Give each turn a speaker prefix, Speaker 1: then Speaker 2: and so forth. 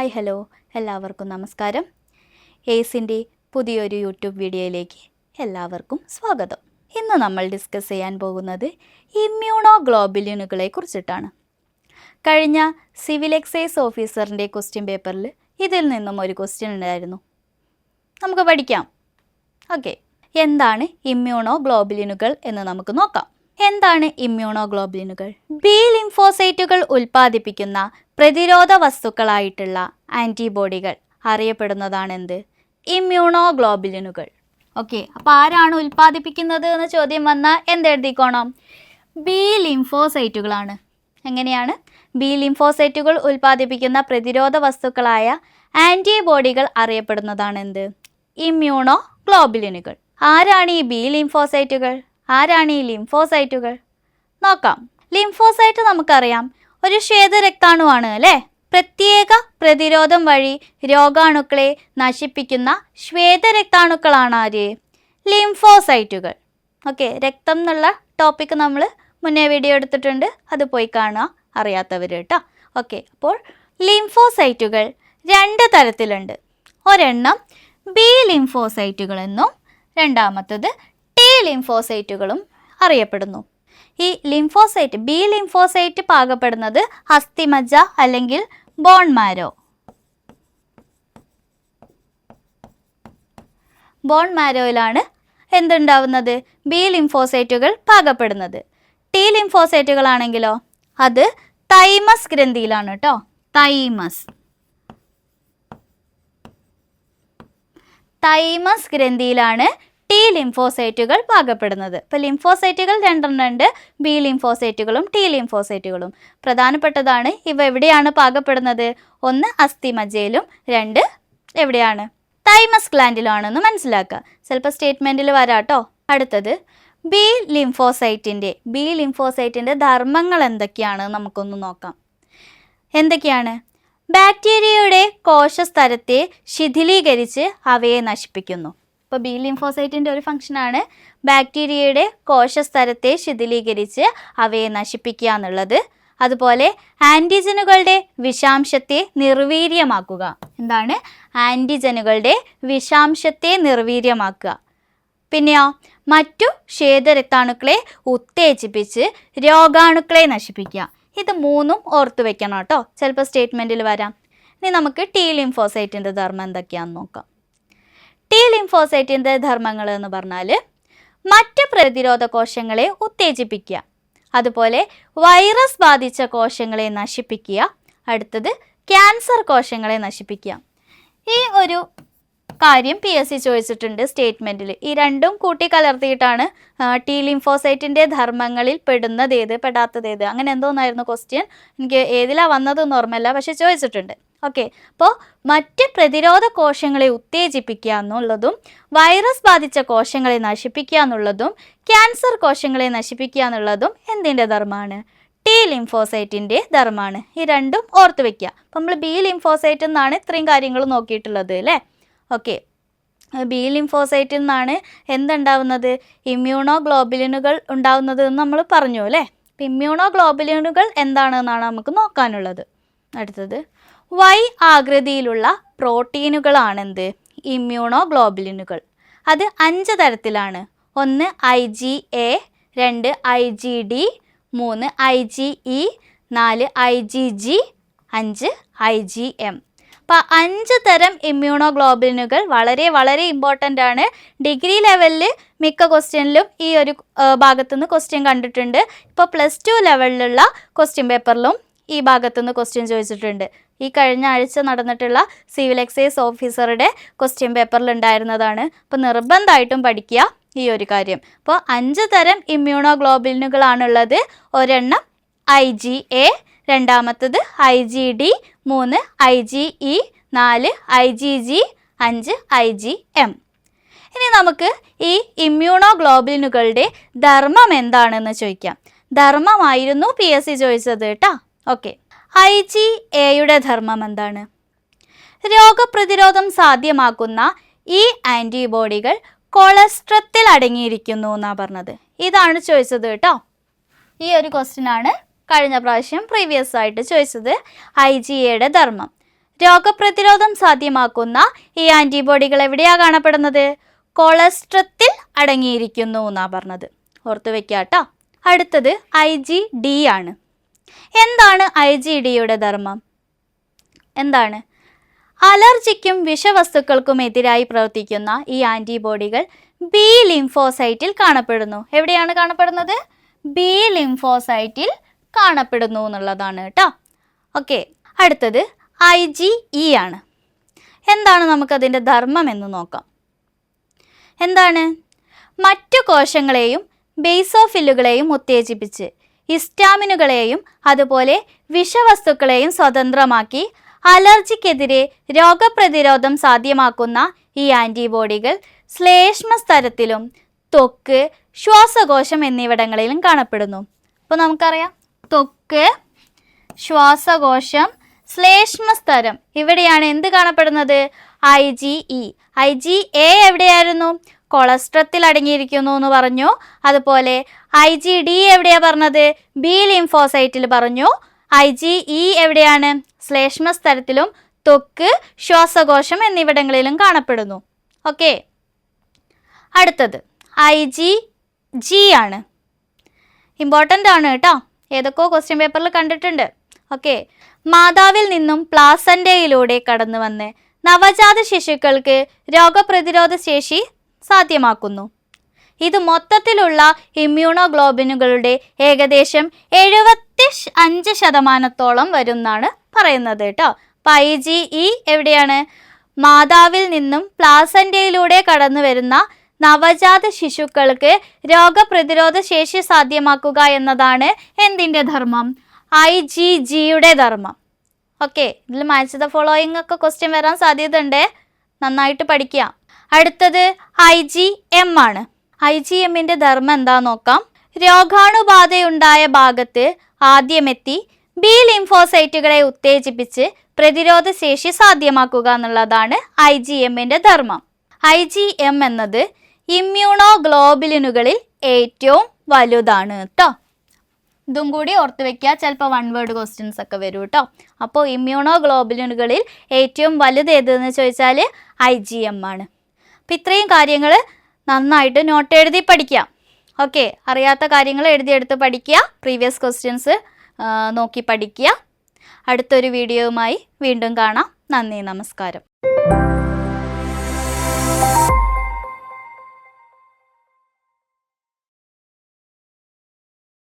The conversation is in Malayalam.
Speaker 1: ഹായ് ഹലോ എല്ലാവർക്കും നമസ്കാരം. എയ്സിൻ്റെ പുതിയൊരു യൂട്യൂബ് വീഡിയോയിലേക്ക് എല്ലാവർക്കും സ്വാഗതം. ഇന്ന് നമ്മൾ ഡിസ്കസ് ചെയ്യാൻ പോകുന്നത് ഇമ്മ്യൂണോഗ്ലോബുലിനുകളെ കുറിച്ചിട്ടാണ്. കഴിഞ്ഞ സിവിൽ എക്സൈസ് ഓഫീസറിൻ്റെ ക്വസ്റ്റ്യൻ പേപ്പറിൽ ഇതിൽ നിന്നും ഒരു ക്വസ്റ്റ്യൻ ഉണ്ടായിരുന്നു. നമുക്ക് പഠിക്കാം. ഓക്കെ, എന്താണ് ഇമ്മ്യൂണോഗ്ലോബുലിനുകൾ എന്ന് നമുക്ക് നോക്കാം. എന്താണ് ഇമ്മ്യൂണോഗ്ലോബുലിനുകൾ? ബി ലിംഫോസൈറ്റുകൾ ഉൽപ്പാദിപ്പിക്കുന്ന പ്രതിരോധ വസ്തുക്കളായിട്ടുള്ള ആൻറ്റിബോഡികൾ അറിയപ്പെടുന്നതാണ് എന്ത്? ഇമ്മ്യൂണോഗ്ലോബുലിനുകൾ. ഓക്കെ, അപ്പോൾ ആരാണ് ഉൽപ്പാദിപ്പിക്കുന്നത് എന്ന ചോദ്യം വന്നാൽ എന്തെഴുതിക്കോണം? ബി ലിംഫോസൈറ്റുകളാണ്. എങ്ങനെയാണ്? ബി ലിംഫോസൈറ്റുകൾ ഉൽപ്പാദിപ്പിക്കുന്ന പ്രതിരോധ വസ്തുക്കളായ ആൻറ്റിബോഡികൾ അറിയപ്പെടുന്നതാണ് എന്ത്? ഇമ്മ്യൂണോഗ്ലോബുലിനുകൾ. ആരാണ് ഈ ബി ലിംഫോസൈറ്റുകൾ? ആരാണ് ഈ ലിംഫോസൈറ്റുകൾ? നോക്കാം. ലിംഫോസൈറ്റ് നമുക്കറിയാം ഒരു ശ്വേതരക്താണുവാണ് അല്ലേ? പ്രത്യേക പ്രതിരോധം വഴി രോഗാണുക്കളെ നശിപ്പിക്കുന്ന ശ്വേതരക്താണുക്കളാണ് ആര്? ലിംഫോസൈറ്റുകൾ. ഓക്കെ, രക്തം എന്നുള്ള ടോപ്പിക്ക് നമ്മൾ മുന്നേ വീഡിയോ എടുത്തിട്ടുണ്ട്, അത് പോയി കാണുക അറിയാത്തവർ കേട്ടോ. ഓക്കെ, അപ്പോൾ ലിംഫോസൈറ്റുകൾ രണ്ട് തരത്തിലുണ്ട്. ഒരെണ്ണം ബി ലിംഫോസൈറ്റുകൾ എന്നും രണ്ടാമത്തത് ടി ലിംഫോസൈറ്റുകളും അറിയപ്പെടുന്നു. ഈ ലിംഫോസൈറ്റ് ബി ലിംഫോസൈറ്റ് പാകപ്പെടുന്നത് അസ്ഥിമജ്ജ അല്ലെങ്കിൽ ബോൺ മാരോ. ബോൺ മാരോയിലാണ് എന്തുണ്ടാവുന്നത്? ബി ലിംഫോസൈറ്റുകൾ പാകപ്പെടുന്നത്. ടി ലിംഫോസൈറ്റുകളാണെങ്കിലോ അത് തൈമസ് ഗ്രന്ഥിയിലാണ് കേട്ടോ. തൈമസ് ഗ്രന്ഥിയിലാണ് ടി ലിംഫോസൈറ്റുകൾ പാകപ്പെടുന്നത്. ഇപ്പോൾ ലിംഫോസൈറ്റുകൾ രണ്ടെണ്ണം ഉണ്ട്, ബി ലിംഫോസൈറ്റുകളും ടി ലിംഫോസൈറ്റുകളും. പ്രധാനപ്പെട്ടതാണ് ഇവ എവിടെയാണ് പാകപ്പെടുന്നത്? ഒന്ന് അസ്ഥിമജ്ജയിലും രണ്ട് എവിടെയാണ്? തൈമസ് ഗ്ലാൻഡിലാണെന്ന് മനസ്സിലാക്കുക. ചിലപ്പോൾ സ്റ്റേറ്റ്മെൻറ്റിൽ വരാട്ടോ. അടുത്തത് ബി ലിംഫോസൈറ്റിൻ്റെ ധർമ്മങ്ങൾ എന്തൊക്കെയാണ് നമുക്കൊന്ന് നോക്കാം. എന്തൊക്കെയാണ്? ബാക്ടീരിയയുടെ കോശസ്തരത്തെ ശിഥിലീകരിച്ച് അവയെ നശിപ്പിക്കുന്നു. ഇപ്പോൾ ബി ലിംഫോസൈറ്റിൻ്റെ ഒരു ഫംഗ്ഷനാണ് ബാക്ടീരിയയുടെ കോശസ്തരത്തെ ശിഥിലീകരിച്ച് അവയെ നശിപ്പിക്കുക എന്നുള്ളത്. അതുപോലെ ആൻറ്റിജനുകളുടെ വിഷാംശത്തെ നിർവീര്യമാക്കുക. എന്താണ്? ആൻറ്റിജനുകളുടെ വിഷാംശത്തെ നിർവീര്യമാക്കുക. പിന്നെയോ മറ്റു ശ്വേതരക്താണുക്കളെ ഉത്തേജിപ്പിച്ച് രോഗാണുക്കളെ നശിപ്പിക്കുക. ഇത് മൂന്നും ഓർത്തു വെക്കണം കേട്ടോ, ചിലപ്പോൾ സ്റ്റേറ്റ്മെൻറ്റിൽ വരാം. ഇനി നമുക്ക് ടി ലിംഫോസൈറ്റിൻ്റെ ധർമ്മം എന്തൊക്കെയാണെന്ന് നോക്കാം. ടി ലിംഫോസൈറ്റിൻ്റെ ധർമ്മങ്ങൾ എന്ന് പറഞ്ഞാൽ മറ്റ് പ്രതിരോധ കോശങ്ങളെ ഉത്തേജിപ്പിക്കുക, അതുപോലെ വൈറസ് ബാധിച്ച കോശങ്ങളെ നശിപ്പിക്കുക, അടുത്തത് ക്യാൻസർ കോശങ്ങളെ നശിപ്പിക്കുക. ഈ ഒരു കാര്യം PSC ചോദിച്ചിട്ടുണ്ട് സ്റ്റേറ്റ്മെൻറ്റിൽ. ഈ രണ്ടും കൂട്ടിക്കലർത്തിയിട്ടാണ് ടി ലിംഫോസൈറ്റിൻ്റെ ധർമ്മങ്ങളിൽ പെടുന്നതേത് പെടാത്തതേത് അങ്ങനെ എന്തോന്നായിരുന്നു ക്വസ്റ്റ്യൻ. എനിക്ക് ഏതിലാണ് വന്നതെന്ന് ഓർമ്മയില്ല, പക്ഷെ ചോദിച്ചിട്ടുണ്ട്. ഓക്കെ, അപ്പോൾ മറ്റ് പ്രതിരോധ കോശങ്ങളെ ഉത്തേജിപ്പിക്കുക എന്നുള്ളതും വൈറസ് ബാധിച്ച കോശങ്ങളെ നശിപ്പിക്കുക എന്നുള്ളതും ക്യാൻസർ കോശങ്ങളെ നശിപ്പിക്കുക എന്നുള്ളതും എന്തിൻ്റെ ധർമ്മമാണ്? ടി ലിംഫോസൈറ്റിൻ്റെ ധർമ്മമാണ്. ഈ രണ്ടും ഓർത്ത് വയ്ക്കുക. അപ്പം നമ്മൾ ബി ലിംഫോസൈറ്റിൽ നിന്നാണ് ഇത്രയും കാര്യങ്ങൾ നോക്കിയിട്ടുള്ളത് അല്ലേ? ഓക്കെ, ബി ലിംഫോസൈറ്റിൽ നിന്നാണ് എന്തുണ്ടാവുന്നത്? ഇമ്മ്യൂണോഗ്ലോബുലിനുകൾ ഉണ്ടാവുന്നത് എന്ന് നമ്മൾ പറഞ്ഞു അല്ലേ? അപ്പം ഇമ്മ്യൂണോഗ്ലോബുലിനുകൾ എന്താണെന്നാണ് നമുക്ക് നോക്കാനുള്ളത്. അടുത്തത് Y ആകൃതിയിലുള്ള പ്രോട്ടീനുകളാണെന്ത്? ഇമ്മ്യൂണോഗ്ലോബുലിനുകൾ. അത് 5 തരത്തിലാണ്. 1 IgA, 2 IgD, 3 IgE, 4 IgG, 5 IgM. അപ്പോൾ 5 തരം ഇമ്മ്യൂണോഗ്ലോബുലിനുകൾ വളരെ ഇമ്പോർട്ടൻ്റ് ആണ്. ഡിഗ്രി ലെവലിൽ മിക്ക ക്വസ്റ്റ്യനിലും ഈ ഒരു ഭാഗത്തുനിന്ന് ക്വസ്റ്റ്യൻ കണ്ടിട്ടുണ്ട്. ഇപ്പോൾ +2 ലെവലിലുള്ള ക്വസ്റ്റ്യൻ പേപ്പറിലും ഈ ഭാഗത്തുനിന്ന് ക്വസ്റ്റ്യൻ ചോദിച്ചിട്ടുണ്ട്. ഈ കഴിഞ്ഞ ആഴ്ച നടന്നിട്ടുള്ള സിവിൽ എക്സൈസ് ഓഫീസറുടെ ക്വസ്റ്റ്യൻ പേപ്പറിൽ ഉണ്ടായിരുന്നതാണ്. അപ്പോൾ നിർബന്ധമായിട്ടും പഠിക്കുക ഈ ഒരു കാര്യം. അപ്പോൾ 5 തരം ഇമ്മ്യൂണോഗ്ലോബുലിനുകളാണുള്ളത്. ഒരെണ്ണം IgA, രണ്ടാമത്തത് IgD, 3 IgE, 4 IgG, 5 IgM. ഇനി നമുക്ക് ഈ ഇമ്മ്യൂണോഗ്ലോബുലിനുകളുടെ ധർമ്മം എന്താണെന്ന് ചോദിക്കാം. ധർമ്മമായിരുന്നു PSC ചോദിച്ചത് കേട്ടോ. ഓക്കെ, IgAയുടെ ധർമ്മം എന്താണ്? രോഗപ്രതിരോധം സാധ്യമാക്കുന്ന ഈ ആൻറ്റിബോഡികൾ കൊളസ്ട്രത്തിൽ അടങ്ങിയിരിക്കുന്നു എന്നാണ് പറഞ്ഞത്. ഇതാണ് ചോദിച്ചത് കേട്ടോ. ഈ ഒരു ക്വസ്റ്റ്യനാണ് കഴിഞ്ഞ പ്രാവശ്യം പ്രീവിയസ് ആയിട്ട് ചോദിച്ചത്. IgAയുടെ ധർമ്മം രോഗപ്രതിരോധം സാധ്യമാക്കുന്ന ഈ ആൻറ്റിബോഡികൾ എവിടെയാണ് കാണപ്പെടുന്നത്? കൊളസ്ട്രത്തിൽ അടങ്ങിയിരിക്കുന്നു എന്നാണ് പറഞ്ഞത്. ഓർത്തു വെക്കുക കേട്ടോ. അടുത്തത് IgD ആണ്. എന്താണ് IgDയുടെ ധർമ്മം? എന്താണ്? അലർജിക്കും വിഷവസ്തുക്കൾക്കും എതിരായി പ്രവർത്തിക്കുന്ന ഈ ആൻറ്റിബോഡികൾ ബി ലിംഫോസൈറ്റിൽ കാണപ്പെടുന്നു. എവിടെയാണ് കാണപ്പെടുന്നത്? ബി ലിംഫോസൈറ്റിൽ കാണപ്പെടുന്നു എന്നുള്ളതാണ് കേട്ടോ. ഓക്കെ, അടുത്തത് IgE ആണ്. എന്താണ് നമുക്കതിൻ്റെ ധർമ്മം എന്ന് നോക്കാം. എന്താണ്? മറ്റു കോശങ്ങളെയും ബേസോഫില്ലുകളെയും ഉത്തേജിപ്പിച്ച് ഹിസ്റ്റാമിനുകളെയും അതുപോലെ വിഷവസ്തുക്കളെയും സ്വതന്ത്രമാക്കി അലർജിക്കെതിരെ രോഗപ്രതിരോധം സാധ്യമാക്കുന്ന ഈ ആൻറ്റിബോഡികൾ ശ്ലേഷ്മസ്തരത്തിലും ത്വക്ക്, ശ്വാസകോശം എന്നിവിടങ്ങളിലും കാണപ്പെടുന്നു. അപ്പോൾ നമുക്കറിയാം, ത്വക്ക്, ശ്വാസകോശം, ശ്ലേഷ്മസ്തരം, ഇവിടെയാണ് എന്ത് കാണപ്പെടുന്നത്? IgE. IgA എവിടെയായിരുന്നു? കൊളസ്ട്രത്തിൽ അടങ്ങിയിരിക്കുന്നു എന്ന് പറഞ്ഞു. അതുപോലെ IgD എവിടെയാണ് പറഞ്ഞത്? ബി ലിംഫോസൈറ്റിൽ പറഞ്ഞു. IgE എവിടെയാണ്? ശ്ലേഷ്മസ്തരത്തിലും ത്വക്ക്, ശ്വാസകോശം എന്നിവിടങ്ങളിലും കാണപ്പെടുന്നു. ഓക്കെ, അടുത്തത് IgG ആണ്. ഇമ്പോർട്ടൻ്റ് ആണ് കേട്ടോ. ഏതൊക്കെയോ ക്വസ്റ്റ്യൻ പേപ്പറിൽ കണ്ടിട്ടുണ്ട്. ഓക്കെ, മാതാവിൽ നിന്നും പ്ലാസൻ്റയിലൂടെ കടന്നു വന്ന് നവജാത ശിശുക്കൾക്ക് രോഗപ്രതിരോധ ശേഷി സാധ്യമാക്കുന്നു. ഇത് മൊത്തത്തിലുള്ള ഇമ്മ്യൂണോഗ്ലോബിനുകളുടെ ഏകദേശം 75% വരുന്നാണ് പറയുന്നത് കേട്ടോ. അപ്പോൾ IgE എവിടെയാണ്? മാതാവിൽ നിന്നും പ്ലാസൻ്റയിലൂടെ കടന്നു വരുന്ന നവജാത ശിശുക്കൾക്ക് രോഗപ്രതിരോധ ശേഷി സാധ്യമാക്കുക എന്നതാണ് എന്തിൻ്റെ ധർമ്മം? IgGയുടെ ധർമ്മം. ഓക്കെ, ഇതിൽ മാച്ച് ദ ഫോളോയിങ് ഒക്കെ ക്വസ്റ്റ്യൻ വരാൻ സാധ്യതയുണ്ട്. നന്നായിട്ട് പഠിക്കുക. അടുത്തത് IgM ആണ്. IgMൻ്റെ ധർമ്മം എന്താണെന്ന് നോക്കാം. രോഗാണുബാധയുണ്ടായ ഭാഗത്ത് ആദ്യമെത്തി ബി ലിംഫോസൈറ്റുകളെ ഉത്തേജിപ്പിച്ച് പ്രതിരോധ ശേഷി സാധ്യമാക്കുക എന്നുള്ളതാണ് IgMൻ്റെ ധർമ്മം. IgM എന്നത് ഇമ്മ്യൂണോഗ്ലോബുലിനുകളിൽ ഏറ്റവും വലുതാണ് കേട്ടോ. ഇതും കൂടി ഓർത്ത് വെക്കുക, ചിലപ്പോൾ 1 വേർഡ് ക്വസ്റ്റ്യൻസ് ഒക്കെ വരും കേട്ടോ. അപ്പോൾ ഇമ്മ്യൂണോഗ്ലോബുലിനുകളിൽ ഏറ്റവും വലുത് ഏതെന്ന് ചോദിച്ചാൽ IgM ആണ്. അപ്പം ഇത്രയും കാര്യങ്ങൾ നന്നായിട്ട് നോട്ട് എഴുതി പഠിക്കുക. ഓക്കെ, അറിയാത്ത കാര്യങ്ങൾ എഴുതിയെടുത്ത് പഠിക്കുക. പ്രീവിയസ് ക്വസ്റ്റ്യൻസ് നോക്കി പഠിക്കുക. അടുത്തൊരു വീഡിയോയുമായി വീണ്ടും കാണാം. നന്ദി, നമസ്കാരം.